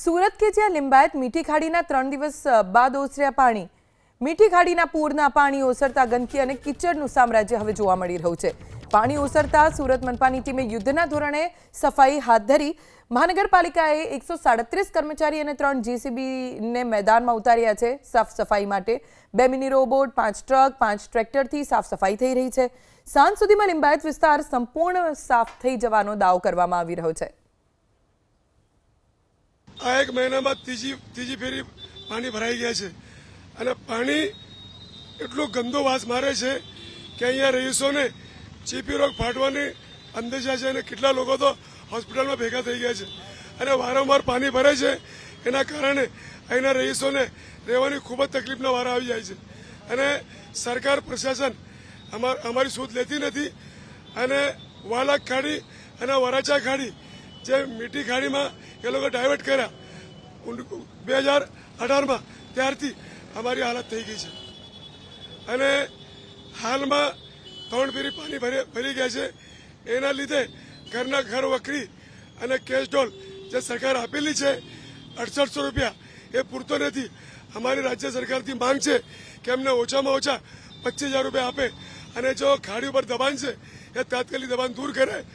સુરત કે જ્યાં લિંબાયત મીઠી ખાડીના 3 દિવસ બાદ ઓસર્યા પાણી, મીઠી ખાડીના પૂરના પાણી ઓસરતા ગંદકી અને કિચડનું સામ્રાજ્ય હવે જોવા મળી રહ્યું છે। પાણી ઓસરતા સુરત મનપાની ટીમે યુદ્ધના ધોરણે સફાઈ હાથ ધરી। મહાનગરપાલિકાએ 137 કર્મચારી અને 3 જેસીબીને મેદાનમાં ઉતાર્યા છે સાફ સફાઈ માટે। 2 મિની રોબોટ, 5 ટ્રક, 5 ટ્રેક્ટરથી સાફ સફાઈ થઈ રહી છે। સાંજ સુધીમાં લિંબાયત વિસ્તાર સંપૂર્ણ સાફ થઈ જવાનો દાવો કરવામાં આવી રહ્યો છે। આ એક મહિનામાં ત્રીજી ફેરી પાણી ભરાઈ ગયા છે અને પાણી એટલો ગંદો વાસ મારે છે કે અહીંયા રહીશોને ચેપી રોગ ફાટવાની અંદેશા છે અને કેટલા લોકો તો હોસ્પિટલમાં ભેગા થઈ ગયા છે અને વારંવાર પાણી ભરે છે। એના કારણે અહીંના રહીશોને રહેવાની ખૂબ જ તકલીફના વારા આવી જાય છે અને સરકાર પ્રશાસન અમારી શોધ લેતી નથી અને વાલક ખાડી અને વરાછા ખાડી જે મીઠી ખાડીમાં એ લોકો ડાયવર્ટ કર્યા 2018માં ત્યારથી અમારી હાલત થઈ ગઈ છે અને હાલમાં 3 ફેરી પાણી ભરી ગયા છે। એના લીધે ઘરના ઘર વકરી અને કેશ ડોલ જે સરકાર આપેલી છે 6800 રૂપિયા એ પૂરતો નથી। અમારી રાજ્ય સરકારથી માંગ છે કે અમને ઓછામાં ઓછા 25000 રૂપિયા આપે અને જો ખાડી ઉપર દબાણ છે એ તાત્કાલિક દબાણ દૂર કરે।